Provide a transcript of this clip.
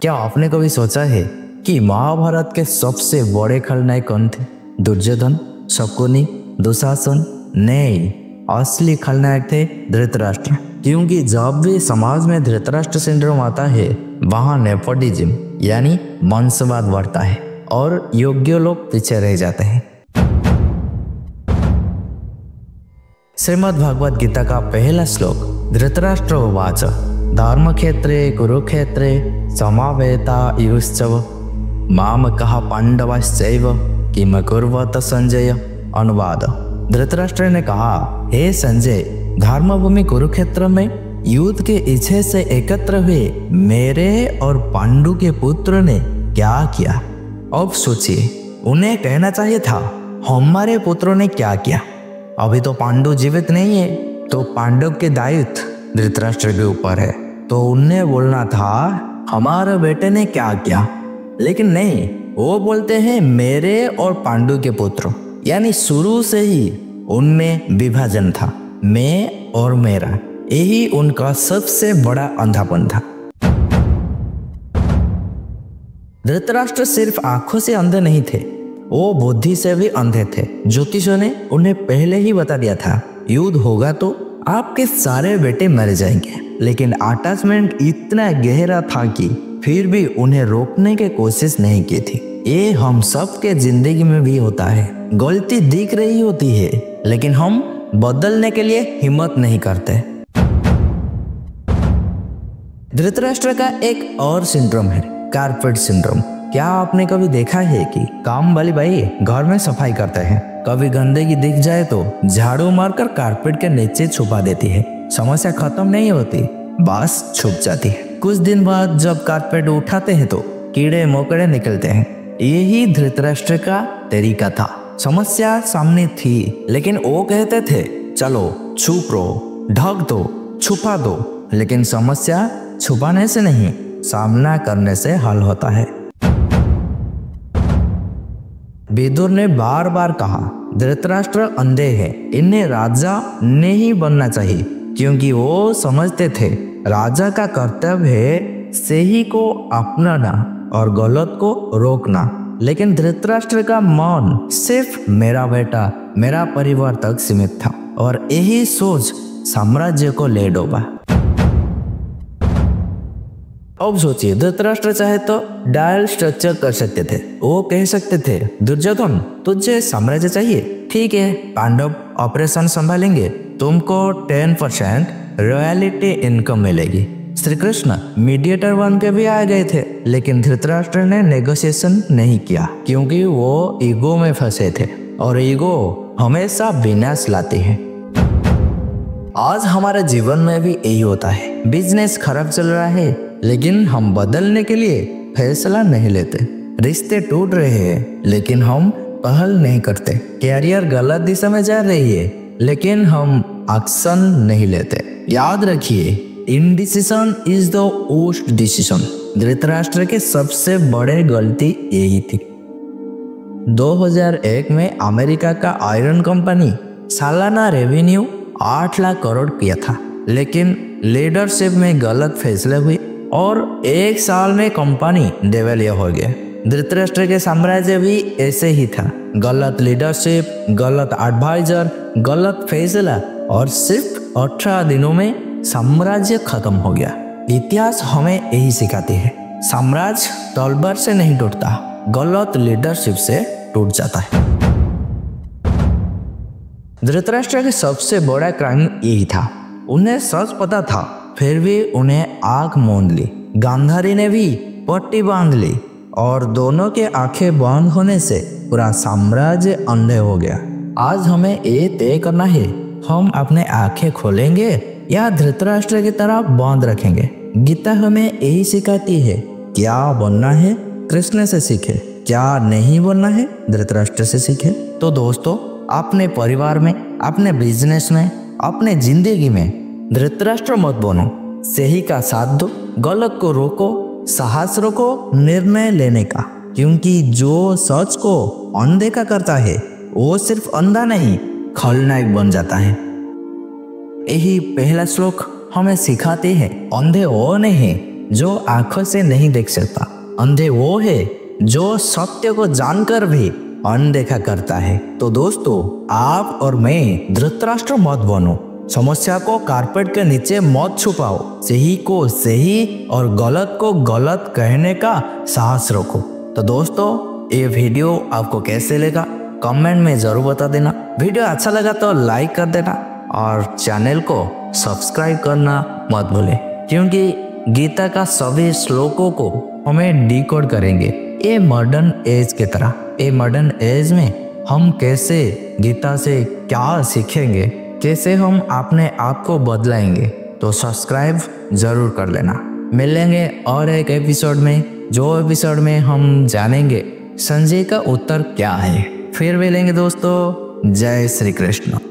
क्या आपने कभी सोचा है कि महाभारत के सबसे बड़े खलनायक कौन थे? दुर्योधन, शकुनी, दुशासन? नहीं, असली खलनायक थे धृतराष्ट्र। क्योंकि जब भी समाज में धृतराष्ट्र सिंड्रोम आता है वहां नेपोटिज्म यानी वंशवाद बढ़ता है और योग्य लोग पीछे रह जाते हैं। श्रीमद् भगवद गीता का पहला श्लोक धृतराष्ट्र उवाच धर्मक्षेत्रे कुरुक्षेत्रे समावेता युश्चव मामकः पांडवश्चैव किम कुर्वत संजय। अनुवाद। धृतराष्ट्र ने कहा, हे संजय, धर्मभूमि कुरुक्षेत्र में युद्ध के इच्छे से एकत्र हुए मेरे और पांडु के पुत्र ने क्या किया? अब सोचिए, उन्हें कहना चाहिए था हमारे पुत्रों ने क्या किया। अभी तो पांडु जीवित नहीं है, तो पांडव के दायित्व धृतराष्ट्र के ऊपर है, तो उन्हें बोलना था हमारे बेटे ने क्या किया। लेकिन नहीं, वो बोलते हैं मेरे और पांडु के पुत्र, यानी शुरू से ही उनमें विभाजन था, मैं और मेरा। यही उनका सबसे बड़ा अंधापन था। धृतराष्ट्र सिर्फ आंखों से अंधे नहीं थे, वो बुद्धि से भी अंधे थे। ज्योतिषों ने उन्हें पहले ही बता दिया था युद्ध होगा तो आपके सारे बेटे मर जाएंगे। लेकिन अटैचमेंट इतना गहरा था कि फिर भी उन्हें रोकने की कोशिश नहीं की थी। ये हम सब के जिंदगी में भी होता है। गलती दिख रही होती है लेकिन हम बदलने के लिए हिम्मत नहीं करते। धृतराष्ट्र का एक और सिंड्रोम है कारपेट सिंड्रोम। क्या आपने कभी देखा है कि काम वाली बाई घर में सफाई करते हैं, कभी गंदगी दिख जाए तो झाड़ू मारकर कारपेट के नीचे छुपा देती है। समस्या खत्म नहीं होती, बस छुप जाती है। कुछ दिन बाद जब कारपेट उठाते हैं तो कीड़े मकोड़े निकलते हैं। यही धृतराष्ट्र का तरीका था। समस्या सामने थी लेकिन वो कहते थे चलो छुप रहो, ढक दो, छुपा दो। लेकिन समस्या छुपाने से नहीं, सामना करने से हल होता है। विदुर ने बार बार कहा धृतराष्ट्र अंधे हैं, इन्हें राजा नहीं बनना चाहिए, क्योंकि वो समझते थे राजा का कर्तव्य है सही को अपनाना और गलत को रोकना। लेकिन धृतराष्ट्र का मन सिर्फ मेरा बेटा, मेरा परिवार तक सीमित था और यही सोच साम्राज्य को ले डूबा। अब सोचिए, धृतराष्ट्र चाहे तो डायल स्ट्रक्चर कर सकते थे। वो कह सकते थे दुर्योधन तुझे साम्राज्य चाहिए, ठीक है, पांडव ऑपरेशन संभालेंगे, तुमको 10% रॉयल्टी इनकम मिलेगी। श्री कृष्ण मीडिएटर बन के भी आ गए थे, लेकिन धृतराष्ट्र ने नेगोशिएशन नहीं किया क्योंकि वो ईगो में फंसे थे और ईगो हमेशा विनाश लाती है। आज हमारे जीवन में भी यही होता है। बिजनेस खराब चल रहा है लेकिन हम बदलने के लिए फैसला नहीं लेते। रिश्ते टूट रहे हैं लेकिन हम पहल नहीं करते। कैरियर गलत दिशा में जा रही है लेकिन हम एक्शन नहीं लेते। याद रखिए, indecision is the worst decision. Dhritarashtra के सबसे बड़े गलती यही थी। 2001 में अमेरिका का आयरन कंपनी सालाना रेवेन्यू 8 लाख करोड़ किया था, लेकिन लीडरशिप में गलत फैसले हुए और 1 साल में कंपनी दिवालिया हो गया। धृतराष्ट्र के साम्राज्य भी ऐसे ही था। गलत लीडरशिप, गलत एडवाइजर, गलत फैसला और सिर्फ 18 दिनों में साम्राज्य खत्म हो गया। इतिहास हमें यही सिखाती है, साम्राज्य तलवार से नहीं टूटता, गलत लीडरशिप से टूट जाता है। धृतराष्ट्र के सबसे बड़ा क्राइम यही था। उन्हें सच पता था फिर भी उन्हें आंख मूंद ली। गांधारी ने भी पट्टी बांध ली और दोनों के आंखें बंद होने से पूरा साम्राज्य अंधे हो गया। आज हमें ये तय करना है, हम अपने आंखें खोलेंगे या धृतराष्ट्र की तरह बंद रखेंगे। गीता हमें यही सिखाती है, क्या बनना है कृष्ण से सीखे, क्या नहीं बनना है धृतराष्ट्र से सीखे। तो दोस्तों, अपने परिवार में, अपने बिजनेस में, अपने जिंदगी में धृतराष्ट्र मत बनो। सही का साथ दो, गलत को रोको, साहस रखो निर्णय लेने का, क्योंकि जो सच को अनदेखा करता है वो सिर्फ अंधा नहीं, खलनायक बन जाता है। यही पहला श्लोक हमें सिखाते हैं, अंधे हो नहीं, जो आंखों से नहीं देख सकता। अंधे वो है जो सत्य को जानकर भी अनदेखा करता है। तो दोस्तों, आप और मैं धृतराष्ट्र मत बनो। समस्या को कारपेट के नीचे मत छुपाओ। सही को सही और गलत को गलत कहने का साहस रखो। तो दोस्तों, ये वीडियो आपको कैसे लगा कमेंट में जरूर बता देना। वीडियो अच्छा लगा तो लाइक कर देना और चैनल को सब्सक्राइब करना मत भूले, क्योंकि गीता का सभी श्लोकों को हमें डिकोड करेंगे ये मॉडर्न एज की तरह। ये मॉडर्न एज में हम कैसे गीता से क्या सीखेंगे, कैसे हम अपने आप को बदलाएंगे। तो सब्सक्राइब जरूर कर लेना। मिलेंगे और एक एपिसोड में, जो एपिसोड में हम जानेंगे संजय का उत्तर क्या है। फिर मिलेंगे दोस्तों। जय श्री कृष्ण।